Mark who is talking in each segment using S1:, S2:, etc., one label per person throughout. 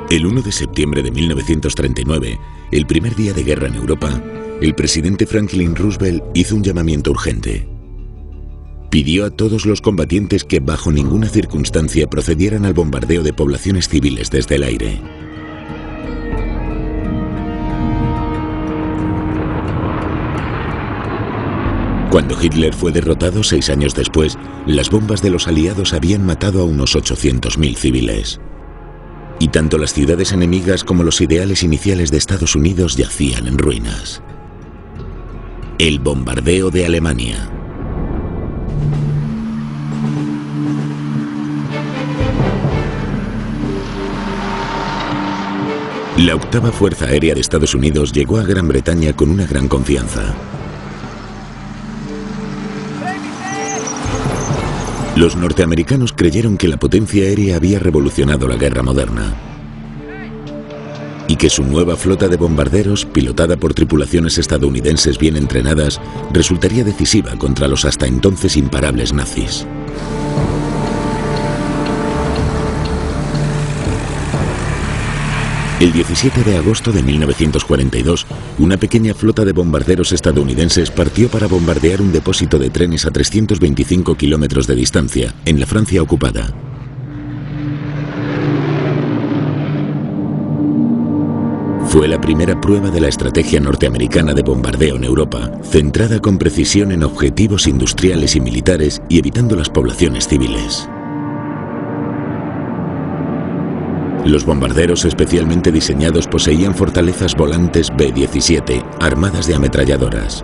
S1: El 1 de septiembre de 1939, el primer día de guerra en Europa, el presidente Franklin Roosevelt hizo un llamamiento urgente. Pidió a todos los combatientes que bajo ninguna circunstancia procedieran al bombardeo de poblaciones civiles desde el aire. Cuando Hitler fue derrotado 6 años después, las bombas de los aliados habían matado a unos 800.000 civiles. Y tanto las ciudades enemigas como los ideales iniciales de Estados Unidos yacían en ruinas. El bombardeo de Alemania. La octava Fuerza Aérea de Estados Unidos llegó a Gran Bretaña con una gran confianza. Los norteamericanos creyeron que la potencia aérea había revolucionado la guerra moderna y que su nueva flota de bombarderos, pilotada por tripulaciones estadounidenses bien entrenadas, resultaría decisiva contra los hasta entonces imparables nazis. El 17 de agosto de 1942, una pequeña flota de bombarderos estadounidenses partió para bombardear un depósito de trenes a 325 kilómetros de distancia, en la Francia ocupada. Fue la primera prueba de la estrategia norteamericana de bombardeo en Europa, centrada con precisión en objetivos industriales y militares y evitando las poblaciones civiles. Los bombarderos especialmente diseñados poseían fortalezas volantes B-17, armadas de ametralladoras.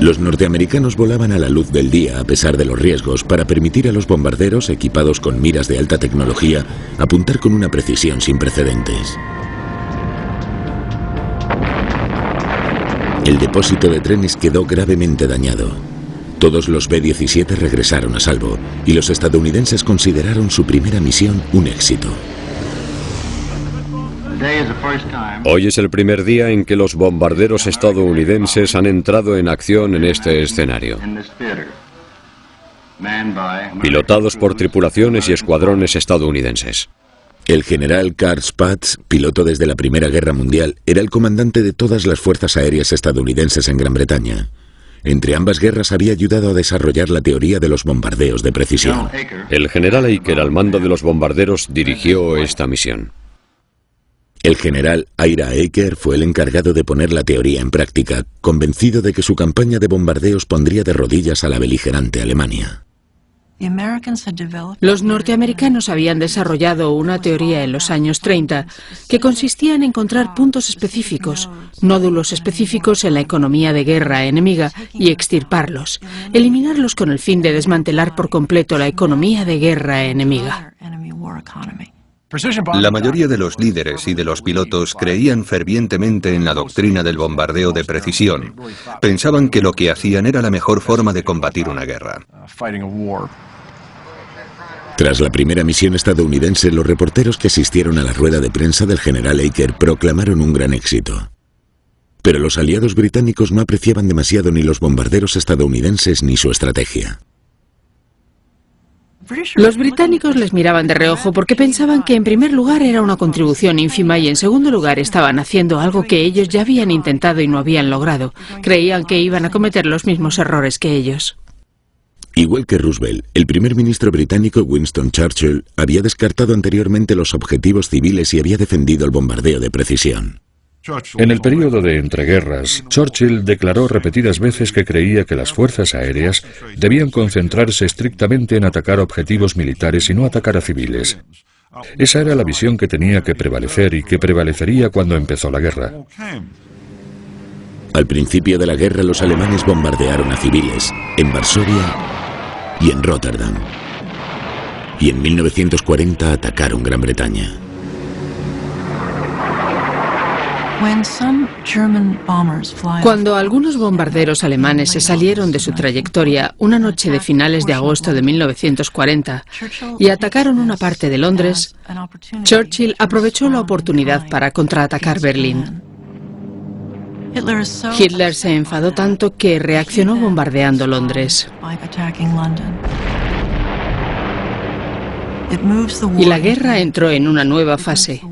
S1: Los norteamericanos volaban a la luz del día a pesar de los riesgos para permitir a los bombarderos, equipados con miras de alta tecnología, apuntar con una precisión sin precedentes. El depósito de trenes quedó gravemente dañado. Todos los B-17 regresaron a salvo y los estadounidenses consideraron su primera misión un éxito.
S2: Hoy es el primer día en que los bombarderos estadounidenses han entrado en acción en este escenario, pilotados por tripulaciones y escuadrones estadounidenses.
S1: El general Carl Spaatz, piloto desde la Primera Guerra Mundial, era el comandante de todas las fuerzas aéreas estadounidenses en Gran Bretaña. Entre ambas guerras había ayudado a desarrollar la teoría de los bombardeos de precisión.
S2: El general Aker, al mando de los bombarderos, dirigió esta misión.
S1: El general Ira Aker fue el encargado de poner la teoría en práctica, convencido de que su campaña de bombardeos pondría de rodillas a la beligerante Alemania.
S3: Los norteamericanos habían desarrollado una teoría en los años 30 que consistía en encontrar puntos específicos, nódulos específicos en la economía de guerra enemiga y extirparlos, eliminarlos con el fin de desmantelar por completo la economía de guerra enemiga.
S4: La mayoría de los líderes y de los pilotos creían fervientemente en la doctrina del bombardeo de precisión. Pensaban que lo que hacían era la mejor forma de combatir una guerra.
S1: Tras la primera misión estadounidense, los reporteros que asistieron a la rueda de prensa del general Aker proclamaron un gran éxito. Pero los aliados británicos no apreciaban demasiado ni los bombarderos estadounidenses ni su estrategia.
S3: Los británicos les miraban de reojo porque pensaban que en primer lugar era una contribución ínfima y en segundo lugar estaban haciendo algo que ellos ya habían intentado y no habían logrado. Creían que iban a cometer los mismos errores que ellos.
S1: Igual que Roosevelt, el primer ministro británico Winston Churchill había descartado anteriormente los objetivos civiles y había defendido el bombardeo de precisión.
S5: En el período de entreguerras, Churchill declaró repetidas veces que creía que las fuerzas aéreas debían concentrarse estrictamente en atacar objetivos militares y no atacar a civiles. Esa era la visión que tenía que prevalecer y que prevalecería cuando empezó la guerra.
S1: Al principio de la guerra, los alemanes bombardearon a civiles en Varsovia y en Rotterdam. Y en 1940 atacaron Gran Bretaña.
S3: Cuando algunos bombarderos alemanes se salieron de su trayectoria una noche de finales de agosto de 1940 y atacaron una parte de Londres, Churchill aprovechó la oportunidad para contraatacar Berlín. Hitler se enfadó tanto que reaccionó bombardeando Londres. Y la guerra entró en una nueva fase.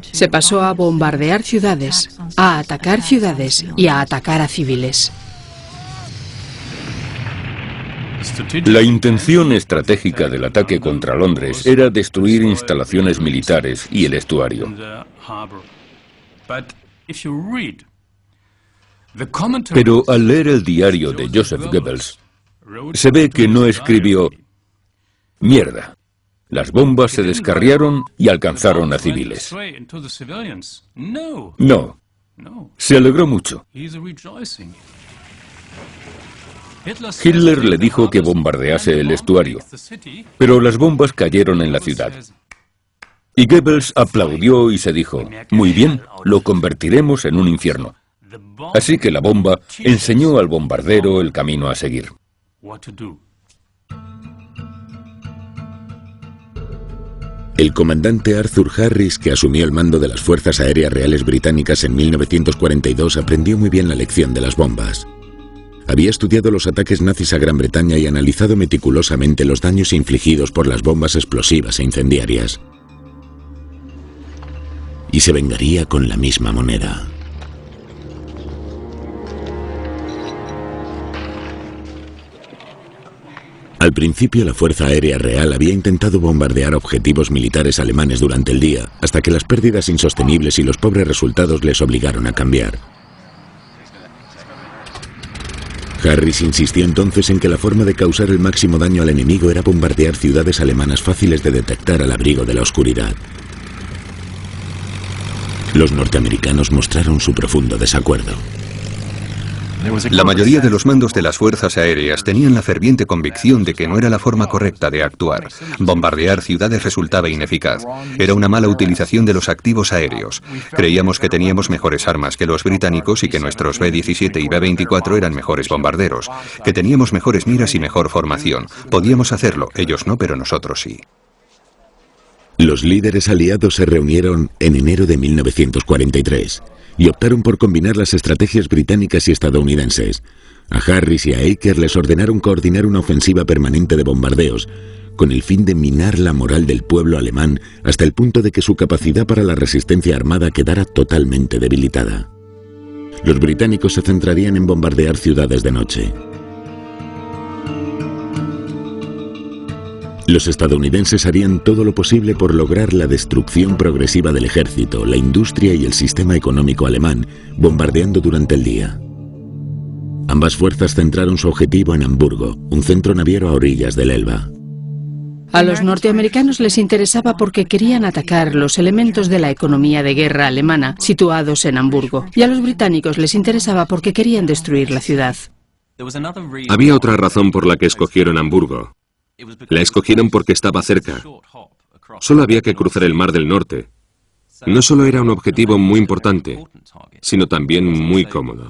S3: Se pasó a bombardear ciudades, a atacar ciudades y a atacar a civiles.
S6: La intención estratégica del ataque contra Londres era destruir instalaciones militares y el estuario. Pero al leer el diario de Joseph Goebbels, se ve que no escribió «Mierda». Las bombas se descarriaron y alcanzaron a civiles. No, se alegró mucho. Hitler le dijo que bombardease el estuario, pero las bombas cayeron en la ciudad. Y Goebbels aplaudió y se dijo, muy bien, lo convertiremos en un infierno. Así que la bomba enseñó al bombardero el camino a seguir.
S1: El comandante Arthur Harris, que asumió el mando de las Fuerzas Aéreas Reales Británicas en 1942, aprendió muy bien la lección de las bombas. Había estudiado los ataques nazis a Gran Bretaña y analizado meticulosamente los daños infligidos por las bombas explosivas e incendiarias. Y se vengaría con la misma moneda. Al principio, la Fuerza Aérea Real había intentado bombardear objetivos militares alemanes durante el día, hasta que las pérdidas insostenibles y los pobres resultados les obligaron a cambiar. Harris insistió entonces en que la forma de causar el máximo daño al enemigo era bombardear ciudades alemanas fáciles de detectar al abrigo de la oscuridad. Los norteamericanos mostraron su profundo desacuerdo.
S4: La mayoría de los mandos de las fuerzas aéreas tenían la ferviente convicción de que no era la forma correcta de actuar. Bombardear ciudades resultaba ineficaz. Era una mala utilización de los activos aéreos. Creíamos que teníamos mejores armas que los británicos y que nuestros B-17 y B-24 eran mejores bombarderos, que teníamos mejores miras y mejor formación. Podíamos hacerlo, ellos no, pero nosotros sí.
S1: Los líderes aliados se reunieron en enero de 1943 y optaron por combinar las estrategias británicas y estadounidenses. A Harris y a Eaker les ordenaron coordinar una ofensiva permanente de bombardeos, con el fin de minar la moral del pueblo alemán hasta el punto de que su capacidad para la resistencia armada quedara totalmente debilitada. Los británicos se centrarían en bombardear ciudades de noche. Los estadounidenses harían todo lo posible por lograr la destrucción progresiva del ejército, la industria y el sistema económico alemán, bombardeando durante el día. Ambas fuerzas centraron su objetivo en Hamburgo, un centro naviero a orillas del Elba.
S3: A los norteamericanos les interesaba porque querían atacar los elementos de la economía de guerra alemana situados en Hamburgo, y a los británicos les interesaba porque querían destruir la ciudad.
S7: Había otra razón por la que escogieron Hamburgo. La escogieron porque estaba cerca. Solo había que cruzar el Mar del Norte. No solo era un objetivo muy importante, sino también muy cómodo.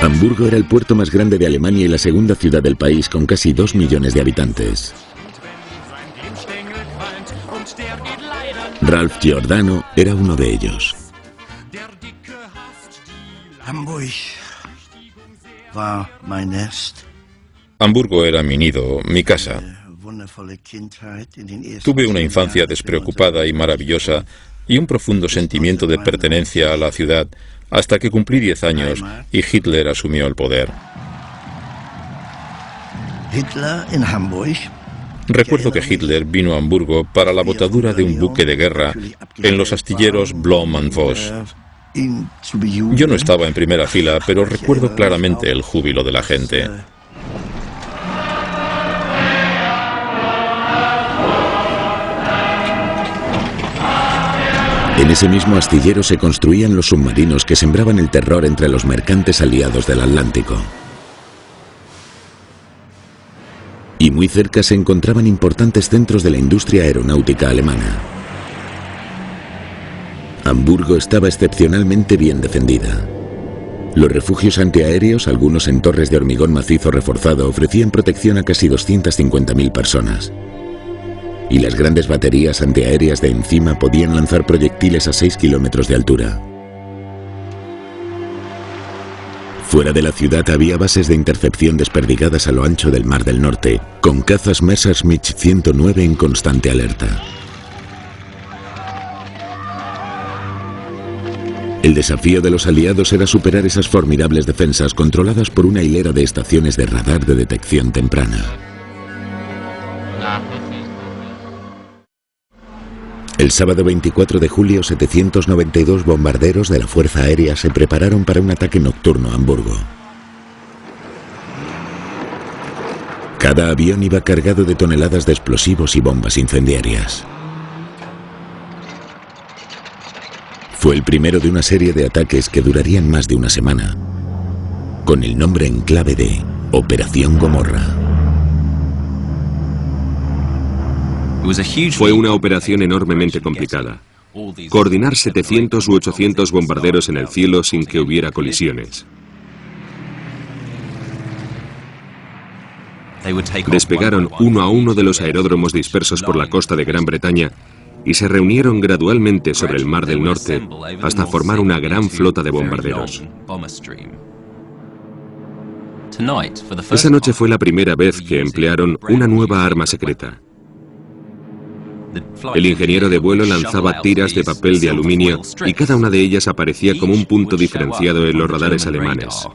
S1: Hamburgo era el puerto más grande de Alemania y la segunda ciudad del país, con casi 2 millones de habitantes. Ralph Giordano era uno de ellos.
S8: Hamburgo era mi nido, mi casa. Tuve una infancia despreocupada y maravillosa y un profundo sentimiento de pertenencia a la ciudad hasta que cumplí 10 años y Hitler asumió el poder. Recuerdo que Hitler vino a Hamburgo para la botadura de un buque de guerra en los astilleros Blom and Voss. Yo no estaba en primera fila, pero recuerdo claramente el júbilo de la gente.
S1: En ese mismo astillero se construían los submarinos que sembraban el terror entre los mercantes aliados del Atlántico. Y muy cerca se encontraban importantes centros de la industria aeronáutica alemana. Hamburgo estaba excepcionalmente bien defendida. Los refugios antiaéreos, algunos en torres de hormigón macizo reforzado, ofrecían protección a casi 250.000 personas. Y las grandes baterías antiaéreas de encima podían lanzar proyectiles a 6 kilómetros de altura. Fuera de la ciudad había bases de intercepción desperdigadas a lo ancho del Mar del Norte, con cazas Messerschmitt 109 en constante alerta. El desafío de los aliados era superar esas formidables defensas controladas por una hilera de estaciones de radar de detección temprana. El sábado 24 de julio, 792 bombarderos de la Fuerza Aérea se prepararon para un ataque nocturno a Hamburgo. Cada avión iba cargado de toneladas de explosivos y bombas incendiarias. Fue el primero de una serie de ataques que durarían más de una semana, con el nombre en clave de Operación Gomorra.
S7: Fue una operación enormemente complicada. Coordinar 700 u 800 bombarderos en el cielo sin que hubiera colisiones. Despegaron uno a uno de los aeródromos dispersos por la costa de Gran Bretaña y se reunieron gradualmente sobre el Mar del Norte hasta formar una gran flota de bombarderos. Esa noche fue la primera vez que emplearon una nueva arma secreta. El ingeniero de vuelo lanzaba tiras de papel de aluminio y cada una de ellas aparecía como un punto diferenciado en los radares alemanes.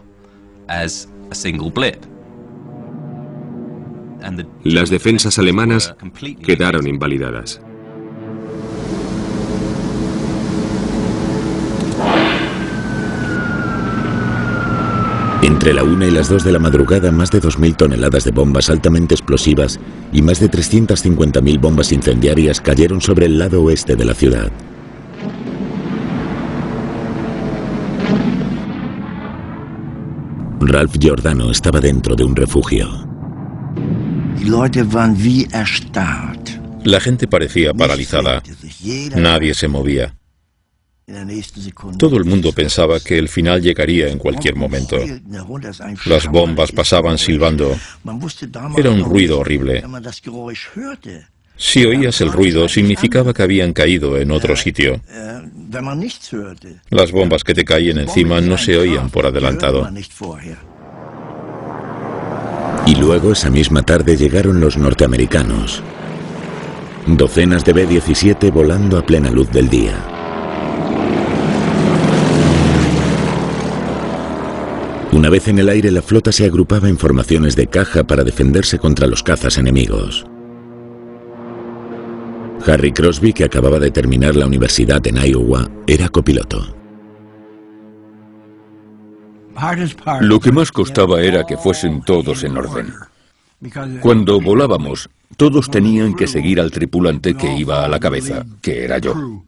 S7: Las defensas alemanas quedaron invalidadas.
S1: Entre la 1 y las 2 de la madrugada, más de 2.000 toneladas de bombas altamente explosivas y más de 350.000 bombas incendiarias cayeron sobre el lado oeste de la ciudad. Ralph Giordano estaba dentro de un refugio.
S8: La gente parecía paralizada. Nadie se movía. Todo el mundo pensaba que el final llegaría en cualquier momento. Las bombas pasaban silbando. Era un ruido horrible. Si oías el ruido, significaba que habían caído en otro sitio. Las bombas que te caían encima no se oían por adelantado.
S1: Y luego, esa misma tarde, llegaron los norteamericanos. Docenas de B-17 volando a plena luz del día. Una vez en el aire, la flota se agrupaba en formaciones de caja para defenderse contra los cazas enemigos. Harry Crosby, que acababa de terminar la universidad en Iowa, era copiloto.
S6: Lo que más costaba era que fuesen todos en orden. Cuando volábamos, todos tenían que seguir al tripulante que iba a la cabeza, que era yo.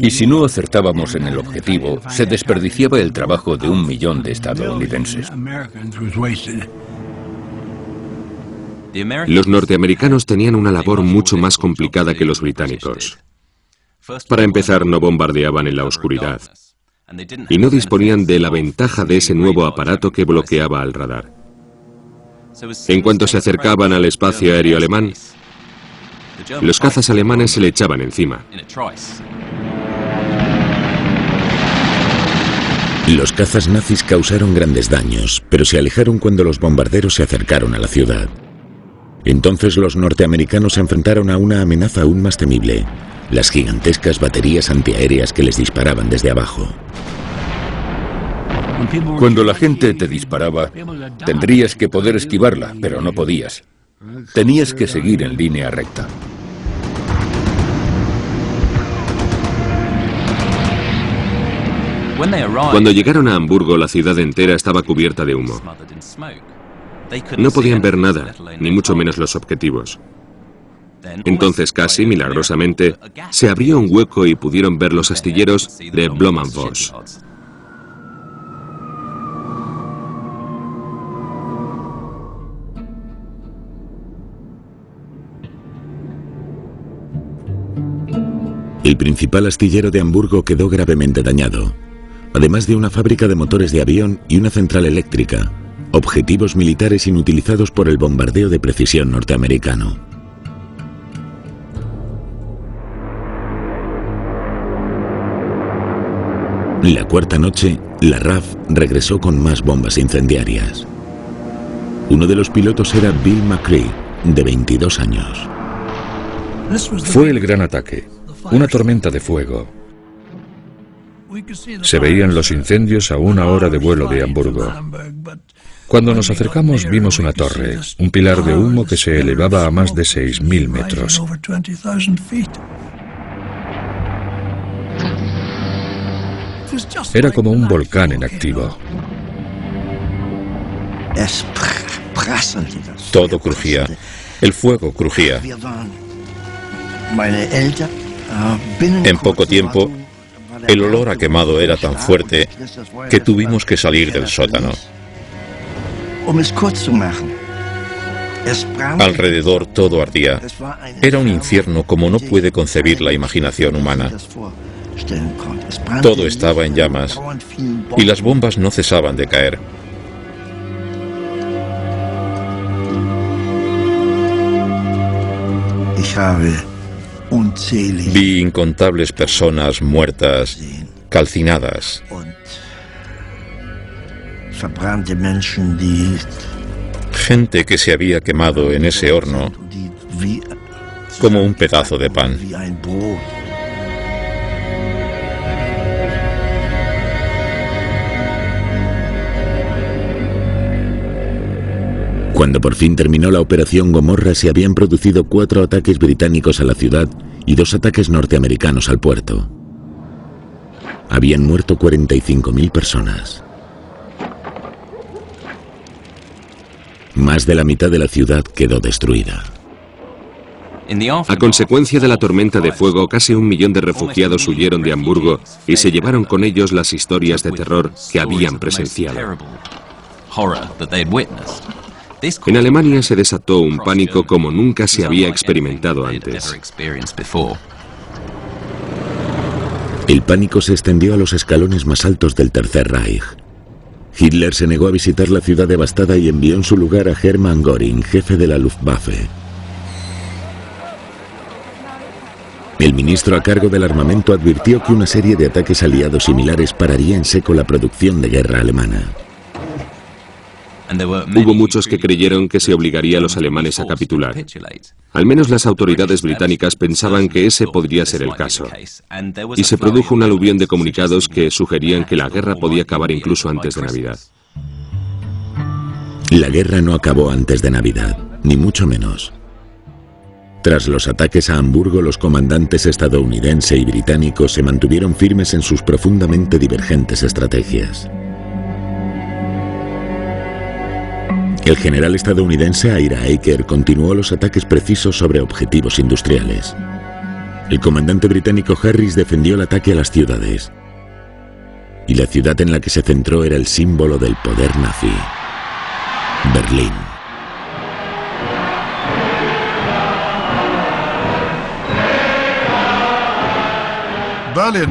S6: Y si no acertábamos en el objetivo, se desperdiciaba el trabajo de 1 millón de estadounidenses.
S7: Los norteamericanos tenían una labor mucho más complicada que los británicos. Para empezar, no bombardeaban en la oscuridad y no disponían de la ventaja de ese nuevo aparato que bloqueaba al radar. En cuanto se acercaban al espacio aéreo alemán, los cazas alemanes se le echaban encima.
S1: Los cazas nazis causaron grandes daños, pero se alejaron cuando los bombarderos se acercaron a la ciudad. Entonces los norteamericanos se enfrentaron a una amenaza aún más temible: las gigantescas baterías antiaéreas que les disparaban desde abajo.
S6: Cuando la gente te disparaba, tendrías que poder esquivarla, pero no podías. Tenías que seguir en línea recta.
S7: Cuando llegaron a Hamburgo, la ciudad entera estaba cubierta de humo. No podían ver nada, ni mucho menos los objetivos. Entonces, casi milagrosamente, se abrió un hueco y pudieron ver los astilleros de Blohm & Voss.
S1: El principal astillero de Hamburgo quedó gravemente dañado, además de una fábrica de motores de avión y una central eléctrica, objetivos militares inutilizados por el bombardeo de precisión norteamericano. La cuarta noche, la RAF regresó con más bombas incendiarias. Uno de los pilotos era Bill McCree, de 22 años.
S5: Fue el gran ataque, una tormenta de fuego. Se veían los incendios a 1 hora de vuelo de Hamburgo. Cuando nos acercamos vimos una torre, un pilar de humo que se elevaba a más de 6.000 metros. Era como un volcán en activo.
S8: Todo crujía. El fuego crujía. En poco tiempo, el olor a quemado era tan fuerte que tuvimos que salir del sótano. Alrededor todo ardía. Era un infierno como no puede concebir la imaginación humana. Todo estaba en llamas y las bombas no cesaban de caer. Vi incontables personas muertas, calcinadas. Gente que se había quemado en ese horno como un pedazo de pan.
S1: Cuando por fin terminó la operación Gomorra, se habían producido 4 ataques británicos a la ciudad y 2 ataques norteamericanos al puerto. Habían muerto 45.000 personas. Más de la mitad de la ciudad quedó destruida.
S7: A consecuencia de la tormenta de fuego, casi 1 millón de refugiados huyeron de Hamburgo y se llevaron con ellos las historias de terror que habían presenciado. En Alemania se desató un pánico como nunca se había experimentado antes.
S1: El pánico se extendió a los escalones más altos del Tercer Reich. Hitler se negó a visitar la ciudad devastada y envió en su lugar a Hermann Göring, jefe de la Luftwaffe. El ministro a cargo del armamento advirtió que una serie de ataques aliados similares pararía en seco la producción de guerra alemana.
S7: Hubo muchos que creyeron que se obligaría a los alemanes a capitular. Al menos las autoridades británicas pensaban que ese podría ser el caso. Y se produjo un aluvión de comunicados que sugerían que la guerra podía acabar incluso antes de Navidad.
S1: La guerra no acabó antes de Navidad, ni mucho menos. Tras los ataques a Hamburgo, los comandantes estadounidense y británico se mantuvieron firmes en sus profundamente divergentes estrategias. El general estadounidense Ira Eaker continuó los ataques precisos sobre objetivos industriales. El comandante británico Harris defendió el ataque a las ciudades. Y la ciudad en la que se centró era el símbolo del poder nazi: Berlín.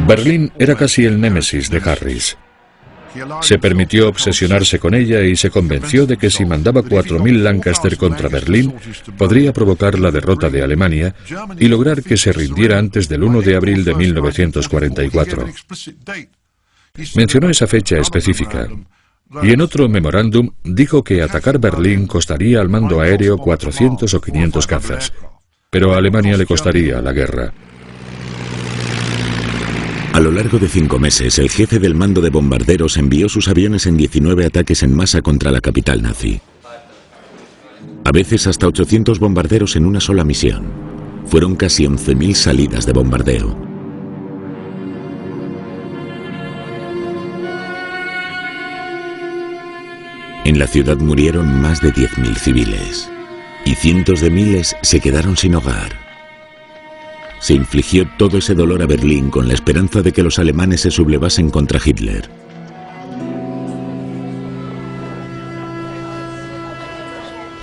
S5: Berlín era casi el némesis de Harris. Se permitió obsesionarse con ella y se convenció de que si mandaba 4.000 Lancaster contra Berlín, podría provocar la derrota de Alemania y lograr que se rindiera antes del 1 de abril de 1944. Mencionó esa fecha específica y en otro memorándum dijo que atacar Berlín costaría al mando aéreo 400 o 500 cazas, pero a Alemania le costaría la guerra.
S1: A lo largo de 5 meses, el jefe del mando de bombarderos envió sus aviones en 19 ataques en masa contra la capital nazi. A veces hasta 800 bombarderos en una sola misión. Fueron casi 11.000 salidas de bombardeo. En la ciudad murieron más de 10.000 civiles. Y cientos de miles se quedaron sin hogar. Se infligió todo ese dolor a Berlín con la esperanza de que los alemanes se sublevasen contra Hitler.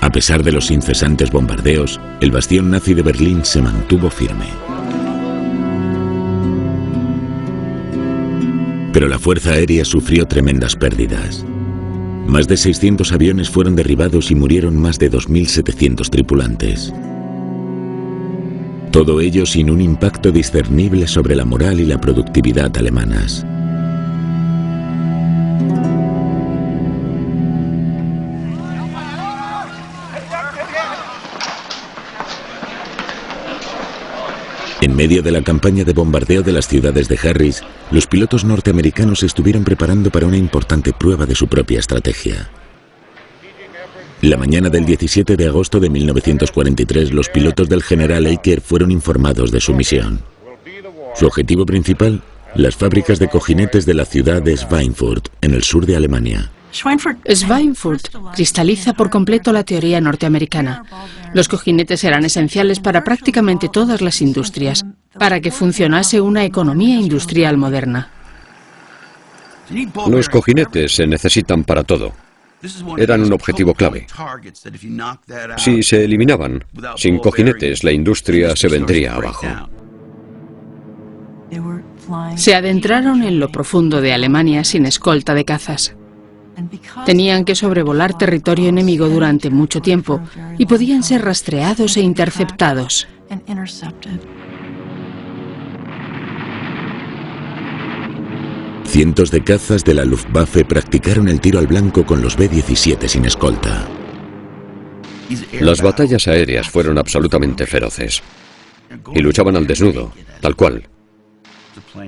S1: A pesar de los incesantes bombardeos, el bastión nazi de Berlín se mantuvo firme. Pero la fuerza aérea sufrió tremendas pérdidas. Más de 600 aviones fueron derribados y murieron más de 2.700 tripulantes. Todo ello sin un impacto discernible sobre la moral y la productividad alemanas. medio de la campaña de bombardeo de las ciudades de Harris, los pilotos norteamericanos se estuvieron preparando para una importante prueba de su propia estrategia. La mañana del 17 de agosto de 1943, los pilotos del general Eicke fueron informados de su misión. Su objetivo principal, las fábricas de cojinetes de la ciudad de Schweinfurt, en el sur de Alemania.
S3: Schweinfurt cristaliza por completo la teoría norteamericana. Los cojinetes eran esenciales para prácticamente todas las industrias, para que funcionase una economía industrial moderna.
S2: Los cojinetes se necesitan para todo. Eran un objetivo clave. Si se eliminaban, sin cojinetes la industria se vendría abajo.
S3: Se adentraron en lo profundo de Alemania sin escolta de cazas. Tenían que sobrevolar territorio enemigo durante mucho tiempo y podían ser rastreados e interceptados.
S1: Cientos de cazas de la Luftwaffe practicaron el tiro al blanco con los B-17 sin escolta.
S2: Las batallas aéreas fueron absolutamente feroces y luchaban al desnudo, tal cual.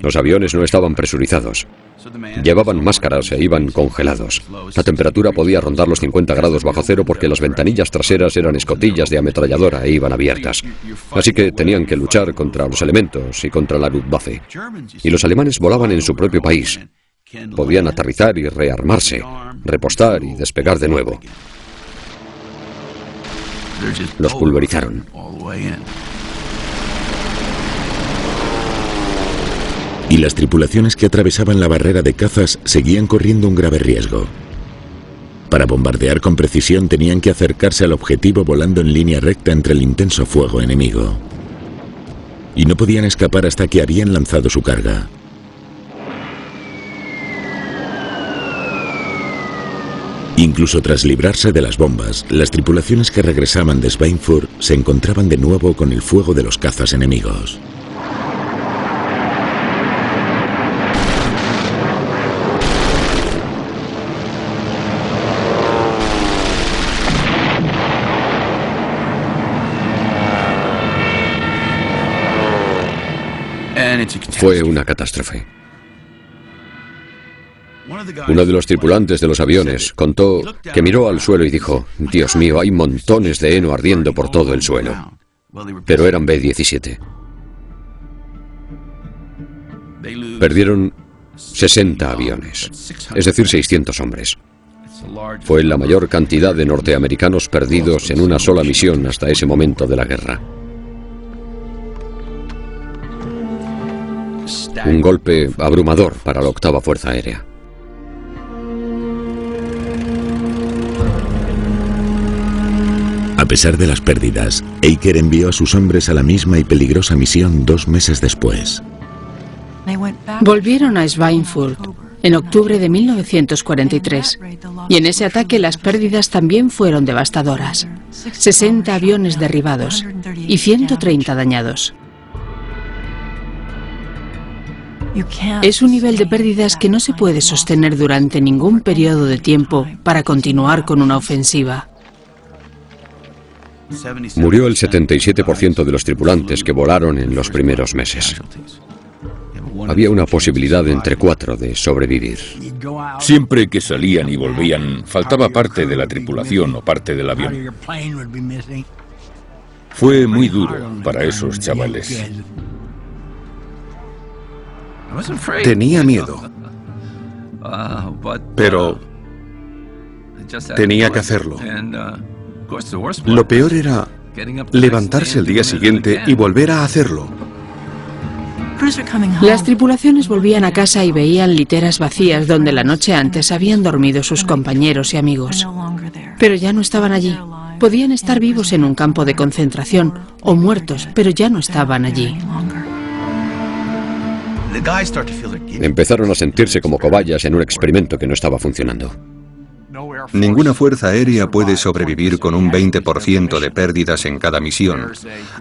S2: Los aviones no estaban presurizados. Llevaban máscaras e iban congelados. La temperatura podía rondar los 50 grados bajo cero porque las ventanillas traseras eran escotillas de ametralladora e iban abiertas. Así que tenían que luchar contra los elementos y contra la Luftwaffe. Y los alemanes volaban en su propio país. Podían aterrizar y rearmarse, repostar y despegar de nuevo. Los pulverizaron.
S1: Y las tripulaciones que atravesaban la barrera de cazas seguían corriendo un grave riesgo. Para bombardear con precisión tenían que acercarse al objetivo volando en línea recta entre el intenso fuego enemigo. Y no podían escapar hasta que habían lanzado su carga. Incluso tras librarse de las bombas, las tripulaciones que regresaban de Schweinfurt se encontraban de nuevo con el fuego de los cazas enemigos.
S2: Fue una catástrofe. Uno de los tripulantes de los aviones contó que miró al suelo y dijo: «Dios mío, hay montones de heno ardiendo por todo el suelo». Pero eran B-17. Perdieron 60 aviones, es decir, 600 hombres. Fue la mayor cantidad de norteamericanos perdidos en una sola misión hasta ese momento de la guerra. Un golpe abrumador para la octava Fuerza Aérea.
S1: A pesar de las pérdidas, Eicke envió a sus hombres a la misma y peligrosa misión 2 meses después.
S3: Volvieron a Schweinfurt en octubre de 1943, y en ese ataque las pérdidas también fueron devastadoras. 60 aviones derribados y 130 dañados. Es un nivel de pérdidas que no se puede sostener durante ningún periodo de tiempo para continuar con una ofensiva.
S2: Murió el 77% de los tripulantes que volaron en los primeros meses. Había una posibilidad entre 4 de sobrevivir.
S6: Siempre que salían y volvían, faltaba parte de la tripulación o parte del avión. Fue muy duro para esos chavales.
S9: Tenía miedo, pero tenía que hacerlo. Lo peor era levantarse el día siguiente y volver a hacerlo.
S3: Las tripulaciones volvían a casa y veían literas vacías donde la noche antes habían dormido sus compañeros y amigos. Pero ya no estaban allí. Podían estar vivos en un campo de concentración o muertos, pero ya no estaban allí.
S2: Empezaron a sentirse como cobayas en un experimento que no estaba funcionando.
S4: Ninguna fuerza aérea puede sobrevivir con un 20% de pérdidas en cada misión.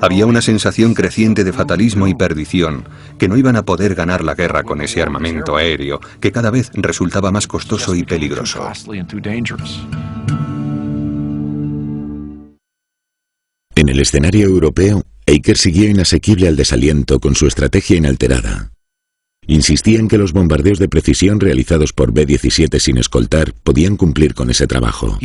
S4: Había una sensación creciente de fatalismo y perdición, que no iban a poder ganar la guerra con ese armamento aéreo, que cada vez resultaba más costoso y peligroso.
S1: En el escenario europeo, Eaker siguió inasequible al desaliento con su estrategia inalterada. Insistía en que los bombardeos de precisión realizados por B-17 sin escoltar podían cumplir con ese trabajo.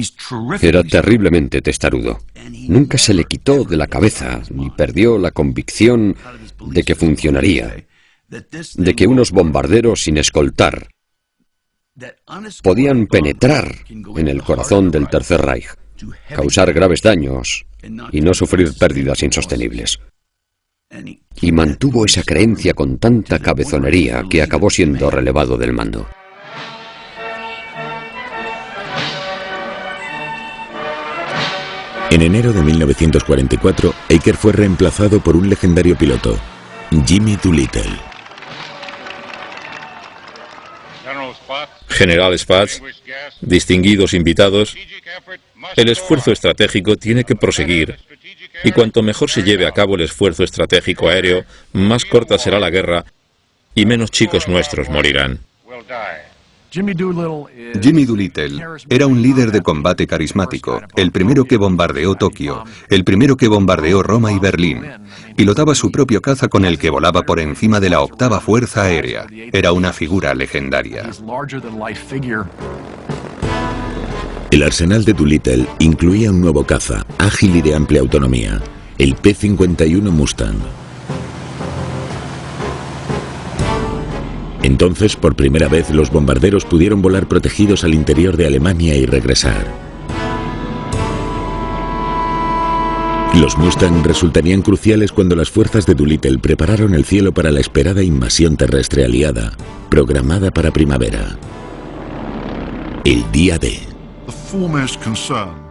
S2: Era terriblemente testarudo. Nunca se le quitó de la cabeza ni perdió la convicción de que funcionaría, de que unos bombarderos sin escoltar podían penetrar en el corazón del Tercer Reich, causar graves daños y no sufrir pérdidas insostenibles. Y mantuvo esa creencia con tanta cabezonería que acabó siendo relevado del mando.
S1: En enero de 1944, Eaker fue reemplazado por un legendario piloto, Jimmy Doolittle.
S8: General Spaatz, distinguidos invitados, el esfuerzo estratégico tiene que proseguir, y cuanto mejor se lleve a cabo el esfuerzo estratégico aéreo, más corta será la guerra y menos chicos nuestros morirán.
S4: Jimmy Doolittle era un líder de combate carismático, el primero que bombardeó Tokio, el primero que bombardeó Roma y Berlín. Pilotaba su propio caza con el que volaba por encima de la 8ª Fuerza Aérea. Era una figura legendaria.
S1: El arsenal de Doolittle incluía un nuevo caza, ágil y de amplia autonomía, el P-51 Mustang. Entonces, por primera vez, los bombarderos pudieron volar protegidos al interior de Alemania y regresar. Los Mustang resultarían cruciales cuando las fuerzas de Doolittle prepararon el cielo para la esperada invasión terrestre aliada, programada para primavera. El día D.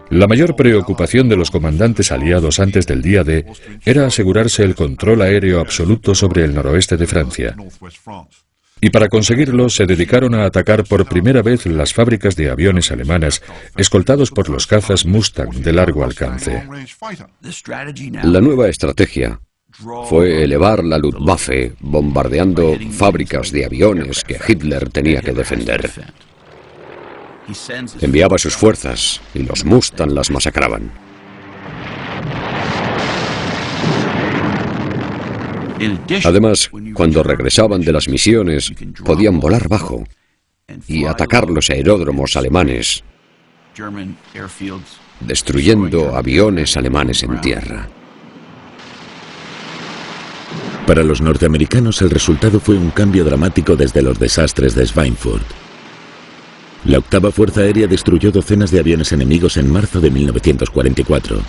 S5: La mayor preocupación de los comandantes aliados antes del día D era asegurarse el control aéreo absoluto sobre el noroeste de Francia. Y para conseguirlo se dedicaron a atacar por primera vez las fábricas de aviones alemanas, escoltados por los cazas Mustang de largo alcance.
S2: La nueva estrategia fue elevar la Luftwaffe, bombardeando fábricas de aviones que Hitler tenía que defender. Enviaba sus fuerzas y los Mustang las masacraban. Además, cuando regresaban de las misiones, podían volar bajo y atacar los aeródromos alemanes, destruyendo aviones alemanes en tierra.
S1: Para los norteamericanos, el resultado fue un cambio dramático desde los desastres de Schweinfurt. La 8ª Fuerza Aérea destruyó docenas de aviones enemigos en marzo de 1944.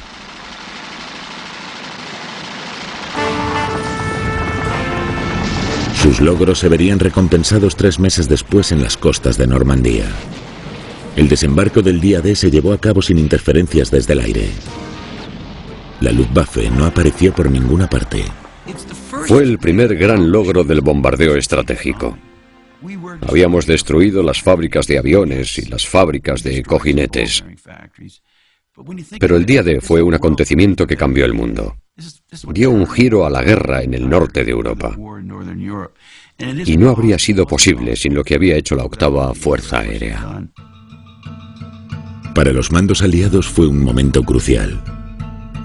S1: Sus logros se verían recompensados 3 meses después en las costas de Normandía. El desembarco del día D se llevó a cabo sin interferencias desde el aire. La Luftwaffe no apareció por ninguna parte.
S2: Fue el primer gran logro del bombardeo estratégico. Habíamos destruido las fábricas de aviones y las fábricas de cojinetes. Pero el día D fue un acontecimiento que cambió el mundo. Dio un giro a la guerra en el norte de Europa. Y no habría sido posible sin lo que había hecho la 8ª Fuerza Aérea.
S1: Para los mandos aliados fue un momento crucial.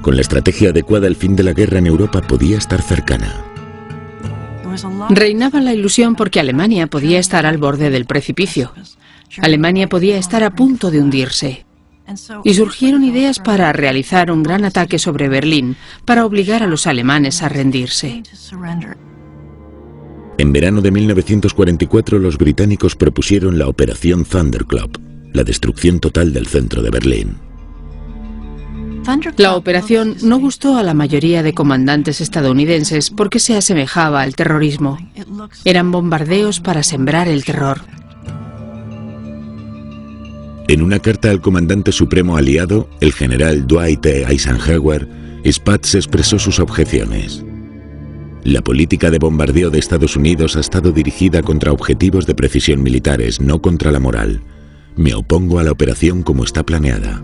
S1: Con la estrategia adecuada, el fin de la guerra en Europa podía estar cercana.
S3: Reinaba la ilusión porque Alemania podía estar al borde del precipicio. Alemania podía estar a punto de hundirse. Y surgieron ideas para realizar un gran ataque sobre Berlín, para obligar a los alemanes a rendirse.
S1: En verano de 1944, los británicos propusieron la Operación Thunderclap, la destrucción total del centro de Berlín.
S3: La operación no gustó a la mayoría de comandantes estadounidenses porque se asemejaba al terrorismo. Eran bombardeos para sembrar el terror.
S1: En una carta al comandante supremo aliado, el general Dwight Eisenhower, Spaatz expresó sus objeciones. La política de bombardeo de Estados Unidos ha estado dirigida contra objetivos de precisión militares, no contra la moral. Me opongo a la operación como está planeada.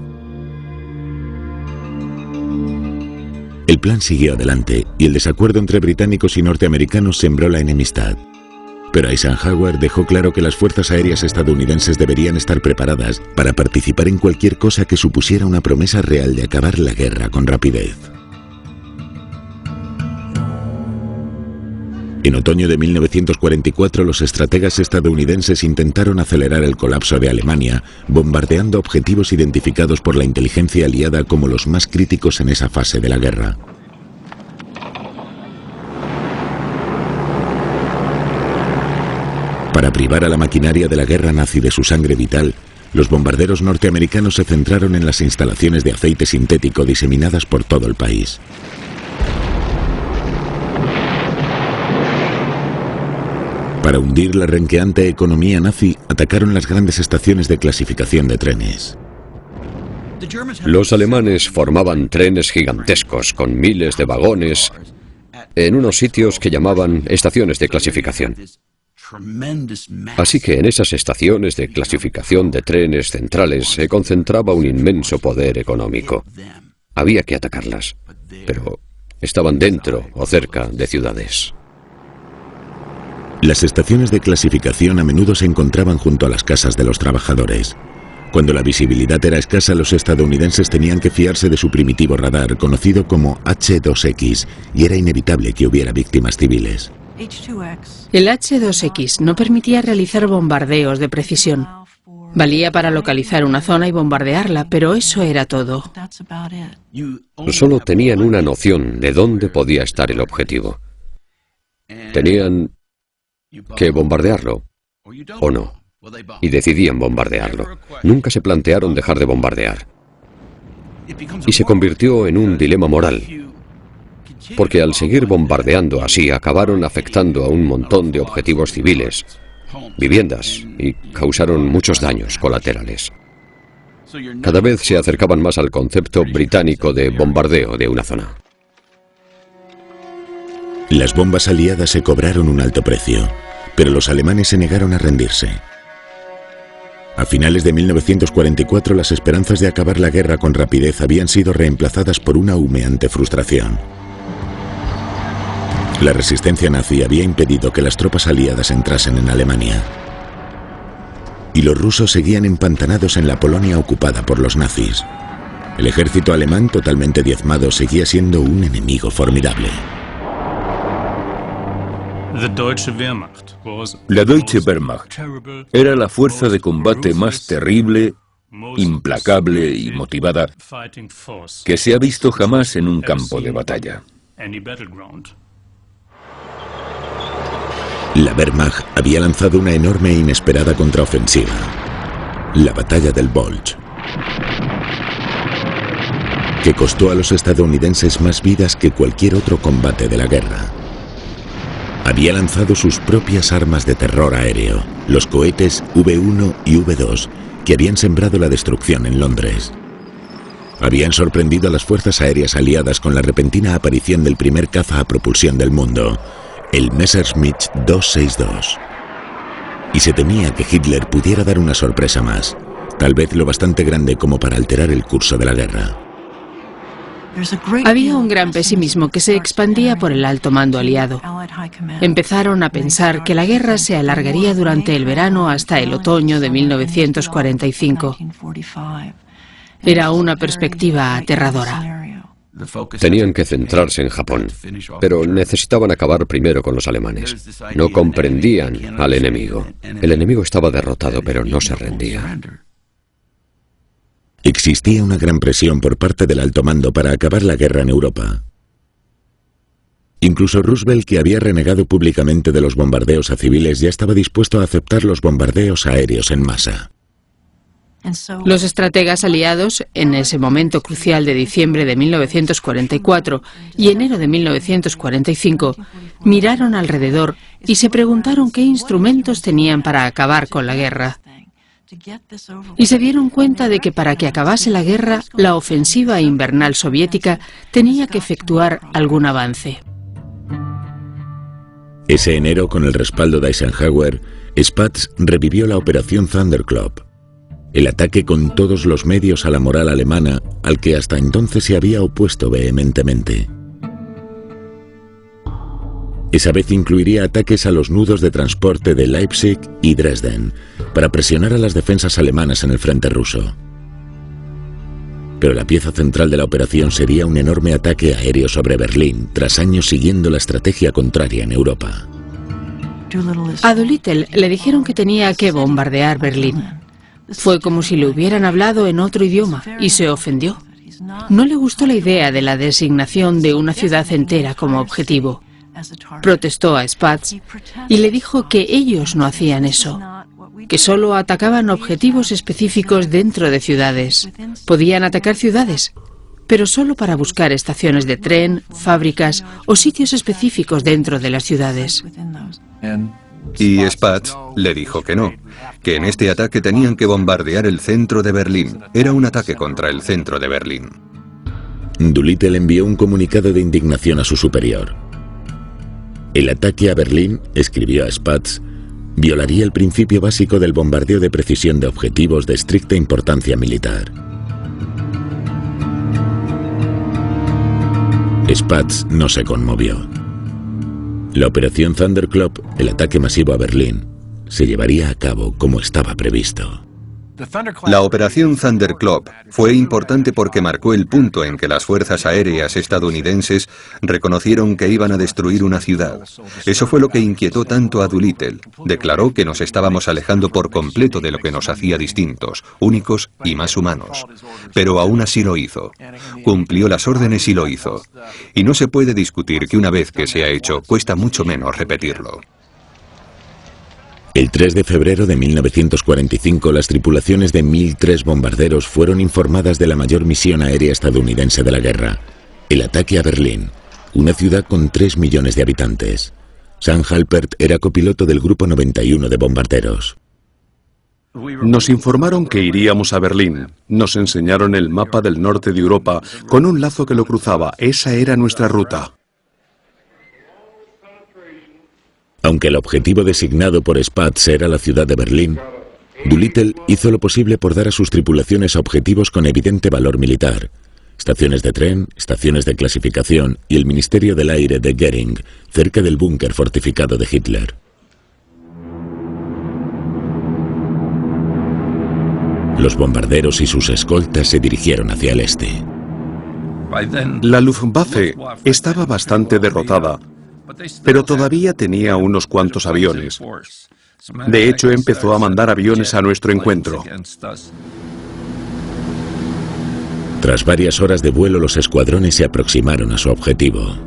S1: El plan siguió adelante y el desacuerdo entre británicos y norteamericanos sembró la enemistad. Pero Eisenhower dejó claro que las fuerzas aéreas estadounidenses deberían estar preparadas para participar en cualquier cosa que supusiera una promesa real de acabar la guerra con rapidez. En otoño de 1944, los estrategas estadounidenses intentaron acelerar el colapso de Alemania, bombardeando objetivos identificados por la inteligencia aliada como los más críticos en esa fase de la guerra. Para privar a la maquinaria de la guerra nazi de su sangre vital, los bombarderos norteamericanos se centraron en las instalaciones de aceite sintético diseminadas por todo el país. Para hundir la renqueante economía nazi, atacaron las grandes estaciones de clasificación de trenes.
S2: Los alemanes formaban trenes gigantescos con miles de vagones en unos sitios que llamaban estaciones de clasificación. Así que en esas estaciones de clasificación de trenes centrales se concentraba un inmenso poder económico. Había que atacarlas, pero estaban dentro o cerca de ciudades.
S1: Las estaciones de clasificación a menudo se encontraban junto a las casas de los trabajadores. Cuando la visibilidad era escasa, los estadounidenses tenían que fiarse de su primitivo radar, conocido como H-2X, y era inevitable que hubiera víctimas civiles.
S3: El H-2X no permitía realizar bombardeos de precisión. Valía para localizar una zona y bombardearla, pero eso era todo.
S2: Solo tenían una noción de dónde podía estar el objetivo. Tenían que bombardearlo o no, y decidían bombardearlo. Nunca se plantearon dejar de bombardear. Y se convirtió en un dilema moral, porque al seguir bombardeando así acabaron afectando a un montón de objetivos civiles, viviendas, y causaron muchos daños colaterales. Cada vez se acercaban más al concepto británico de bombardeo de una zona.
S1: Las bombas aliadas se cobraron un alto precio, pero los alemanes se negaron a rendirse. A finales de 1944, las esperanzas de acabar la guerra con rapidez habían sido reemplazadas por una humeante frustración. La resistencia nazi había impedido que las tropas aliadas entrasen en Alemania. Y los rusos seguían empantanados en la Polonia ocupada por los nazis. El ejército alemán, totalmente diezmado, seguía siendo un enemigo formidable.
S6: La Deutsche Wehrmacht era la fuerza de combate más terrible, implacable y motivada que se ha visto jamás en un campo de batalla.
S1: La Wehrmacht había lanzado una enorme e inesperada contraofensiva, la batalla del Bulge, que costó a los estadounidenses más vidas que cualquier otro combate de la guerra. Había lanzado sus propias armas de terror aéreo, los cohetes V-1 y V-2, que habían sembrado la destrucción en Londres. Habían sorprendido a las fuerzas aéreas aliadas con la repentina aparición del primer caza a propulsión del mundo, el Messerschmitt 262. Y se temía que Hitler pudiera dar una sorpresa más, tal vez lo bastante grande como para alterar el curso de la guerra.
S3: Había un gran pesimismo que se expandía por el alto mando aliado. Empezaron a pensar que la guerra se alargaría durante el verano hasta el otoño de 1945. Era una perspectiva aterradora.
S2: Tenían que centrarse en Japón, pero necesitaban acabar primero con los alemanes. No comprendían al enemigo. El enemigo estaba derrotado, pero no se rendía.
S1: Existía una gran presión por parte del alto mando para acabar la guerra en Europa. Incluso Roosevelt, que había renegado públicamente de los bombardeos a civiles, ya estaba dispuesto a aceptar los bombardeos aéreos en masa.
S3: Los estrategas aliados, en ese momento crucial de diciembre de 1944 y enero de 1945, miraron alrededor y se preguntaron qué instrumentos tenían para acabar con la guerra. Y se dieron cuenta de que para que acabase la guerra, la ofensiva invernal soviética tenía que efectuar algún avance.
S1: Ese enero, con el respaldo de Eisenhower, Spaatz revivió la Operación Thunderclap, el ataque con todos los medios a la moral alemana, al que hasta entonces se había opuesto vehementemente. Esa vez incluiría ataques a los nudos de transporte de Leipzig y Dresden, para presionar a las defensas alemanas en el frente ruso. Pero la pieza central de la operación sería un enorme ataque aéreo sobre Berlín, tras años siguiendo la estrategia contraria en Europa.
S3: A Doolittle le dijeron que tenía que bombardear Berlín. Fue como si le hubieran hablado en otro idioma y se ofendió. No le gustó la idea de la designación de una ciudad entera como objetivo. Protestó a Spaatz y le dijo que ellos no hacían eso, que solo atacaban objetivos específicos dentro de ciudades. Podían atacar ciudades, pero solo para buscar estaciones de tren, fábricas o sitios específicos dentro de las ciudades.
S4: Y Spaatz le dijo que no, que en este ataque tenían que bombardear el centro de Berlín. Era un ataque contra el centro de Berlín.
S1: Doolittle envió un comunicado de indignación a su superior. El ataque a Berlín, escribió a Spaatz, violaría el principio básico del bombardeo de precisión de objetivos de estricta importancia militar. Spaatz no se conmovió. La operación Thunderclap, el ataque masivo a Berlín, se llevaría a cabo como estaba previsto.
S4: La operación Thunderclap fue importante porque marcó el punto en que las fuerzas aéreas estadounidenses reconocieron que iban a destruir una ciudad. Eso fue lo que inquietó tanto a Doolittle. Declaró que nos estábamos alejando por completo de lo que nos hacía distintos, únicos y más humanos. Pero aún así lo hizo. Cumplió las órdenes y lo hizo. Y no se puede discutir que una vez que se ha hecho, cuesta mucho menos repetirlo.
S1: El 3 de febrero de 1945, las tripulaciones de 1003 bombarderos fueron informadas de la mayor misión aérea estadounidense de la guerra, el ataque a Berlín, una ciudad con 3 millones de habitantes. Sam Halpert era copiloto del Grupo 91 de bombarderos.
S9: Nos informaron que iríamos a Berlín. Nos enseñaron el mapa del norte de Europa con un lazo que lo cruzaba. Esa era nuestra ruta.
S1: Aunque el objetivo designado por Spaatz era la ciudad de Berlín, Doolittle hizo lo posible por dar a sus tripulaciones objetivos con evidente valor militar: estaciones de tren, estaciones de clasificación y el Ministerio del Aire de Goering, cerca del búnker fortificado de Hitler. Los bombarderos y sus escoltas se dirigieron hacia el este.
S9: La Luftwaffe estaba bastante derrotada, pero todavía tenía unos cuantos aviones. De hecho, empezó a mandar aviones a nuestro encuentro.
S1: Tras varias horas de vuelo, los escuadrones se aproximaron a su objetivo.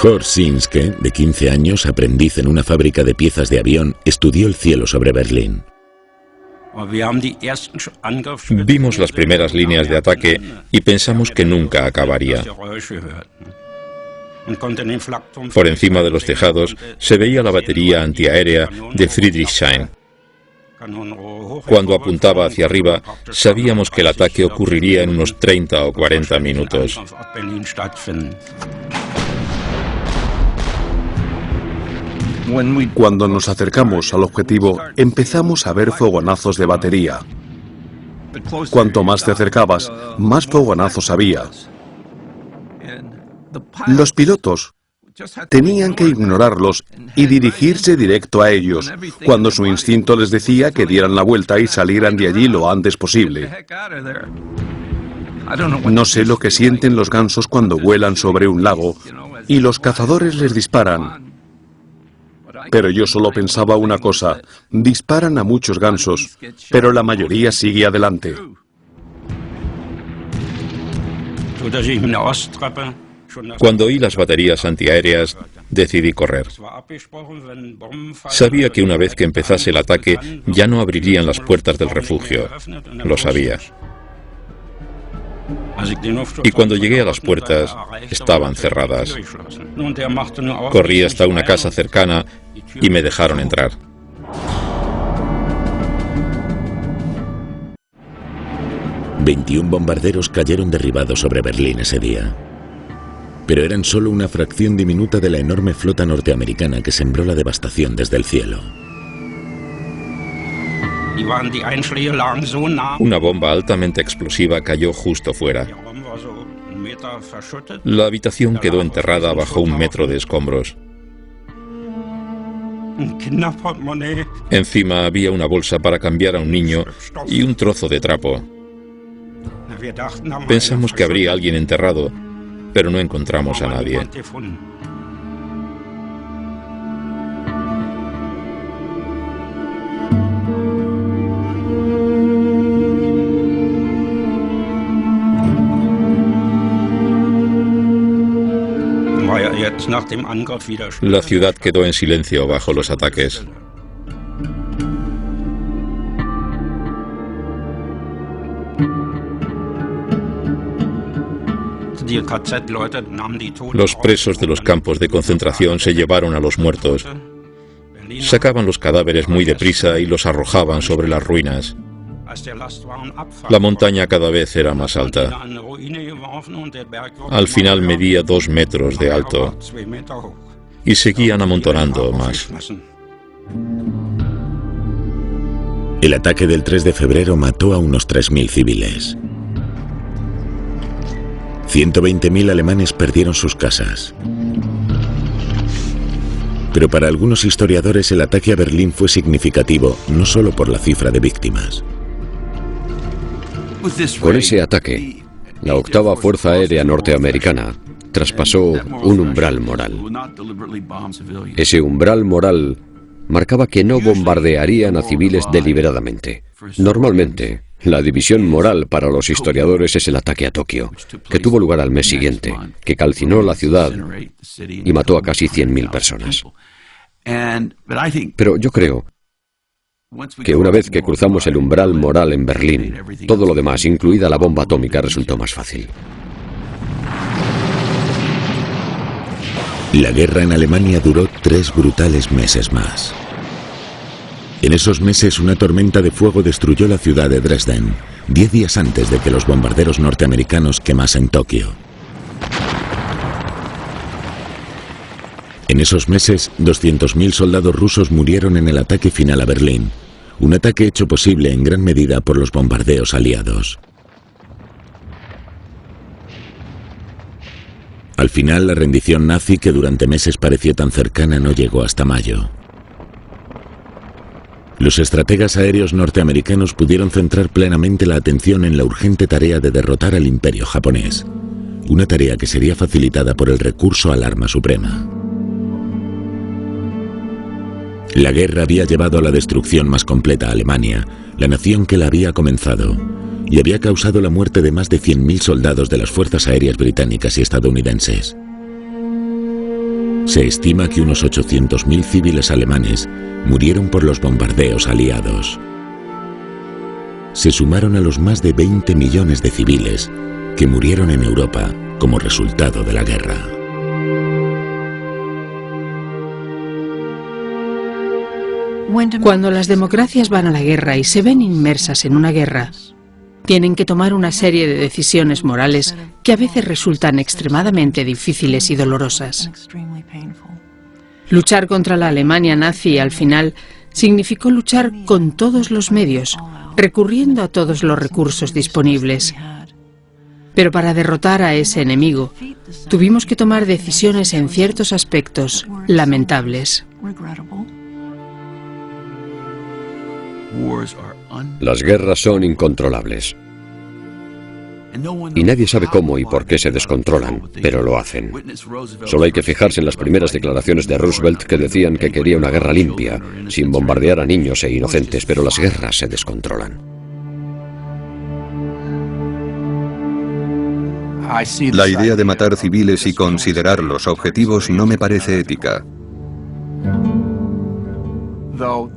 S1: Horst Sinske, de 15 años, aprendiz en una fábrica de piezas de avión, estudió el cielo sobre Berlín.
S8: Vimos las primeras líneas de ataque y pensamos que nunca acabaría. Por encima de los tejados se veía la batería antiaérea de Friedrichshain. Cuando apuntaba hacia arriba, sabíamos que el ataque ocurriría en unos 30 o 40 minutos.
S9: Cuando nos acercamos al objetivo, empezamos a ver fogonazos de batería. Cuanto más te acercabas, más fogonazos había. Los pilotos tenían que ignorarlos y dirigirse directo a ellos, cuando su instinto les decía que dieran la vuelta y salieran de allí lo antes posible. No sé lo que sienten los gansos cuando vuelan sobre un lago y los cazadores les disparan. Pero yo solo pensaba una cosa: disparan a muchos gansos, pero la mayoría sigue adelante.
S8: Cuando oí las baterías antiaéreas, decidí correr. Sabía que una vez que empezase el ataque, ya no abrirían las puertas del refugio. Lo sabía. Y cuando llegué a las puertas, estaban cerradas. Corrí hasta una casa cercana y me dejaron entrar.
S1: «21 bombarderos cayeron derribados sobre Berlín ese día. Pero eran solo una fracción diminuta de la enorme flota norteamericana que sembró la devastación desde el cielo.
S8: Una bomba altamente explosiva cayó justo fuera. La habitación quedó enterrada bajo 1 metro de escombros. Encima había una bolsa para cambiar a un niño y un trozo de trapo. Pensamos que habría alguien enterrado, pero no encontramos a nadie. La ciudad quedó en silencio bajo los ataques. Los presos de los campos de concentración se llevaron a los muertos. Sacaban los cadáveres muy deprisa y los arrojaban sobre las ruinas. La montaña cada vez era más alta. Al final medía 2 metros de alto y seguían amontonando más.
S1: El ataque del 3 de febrero mató a unos 3.000 civiles. 120.000 alemanes perdieron sus casas. Pero para algunos historiadores el ataque a Berlín fue significativo no solo por la cifra de víctimas.
S2: Con ese ataque, la 8ª Fuerza Aérea Norteamericana traspasó un umbral moral. Ese umbral moral marcaba que no bombardearían a civiles deliberadamente. Normalmente, la división moral para los historiadores es el ataque a Tokio, que tuvo lugar al mes siguiente, que calcinó la ciudad y mató a casi 100.000 personas. Pero yo creo que una vez que cruzamos el umbral moral en Berlín, todo lo demás, incluida la bomba atómica, resultó más fácil.
S1: La guerra en Alemania duró 3 brutales meses más. En esos meses, una tormenta de fuego destruyó la ciudad de Dresden, 10 días antes de que los bombarderos norteamericanos quemasen Tokio. En esos meses, 200.000 soldados rusos murieron en el ataque final a Berlín, un ataque hecho posible en gran medida por los bombardeos aliados. Al final, la rendición nazi, que durante meses pareció tan cercana, no llegó hasta mayo. Los estrategas aéreos norteamericanos pudieron centrar plenamente la atención en la urgente tarea de derrotar al Imperio japonés, una tarea que sería facilitada por el recurso al arma suprema. La guerra había llevado a la destrucción más completa a Alemania, la nación que la había comenzado, y había causado la muerte de más de 100.000 soldados de las fuerzas aéreas británicas y estadounidenses. Se estima que unos 800.000 civiles alemanes murieron por los bombardeos aliados. Se sumaron a los más de 20 millones de civiles que murieron en Europa como resultado de la guerra.
S3: Cuando las democracias van a la guerra y se ven inmersas en una guerra, tienen que tomar una serie de decisiones morales que a veces resultan extremadamente difíciles y dolorosas. Luchar contra la Alemania nazi al final significó luchar con todos los medios, recurriendo a todos los recursos disponibles. Pero para derrotar a ese enemigo, tuvimos que tomar decisiones en ciertos aspectos lamentables.
S2: Las guerras son incontrolables. Y nadie sabe cómo y por qué se descontrolan, pero lo hacen. Solo hay que fijarse en las primeras declaraciones de Roosevelt que decían que quería una guerra limpia, sin bombardear a niños e inocentes, pero las guerras se descontrolan.
S4: La idea de matar civiles y considerarlos objetivos no me parece ética.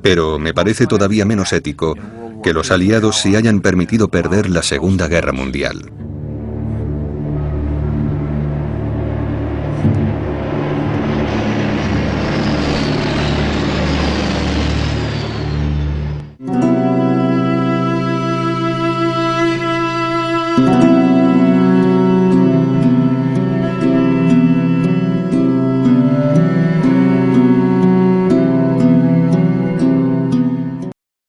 S4: Pero me parece todavía menos ético que los aliados se hayan permitido perder la Segunda Guerra Mundial.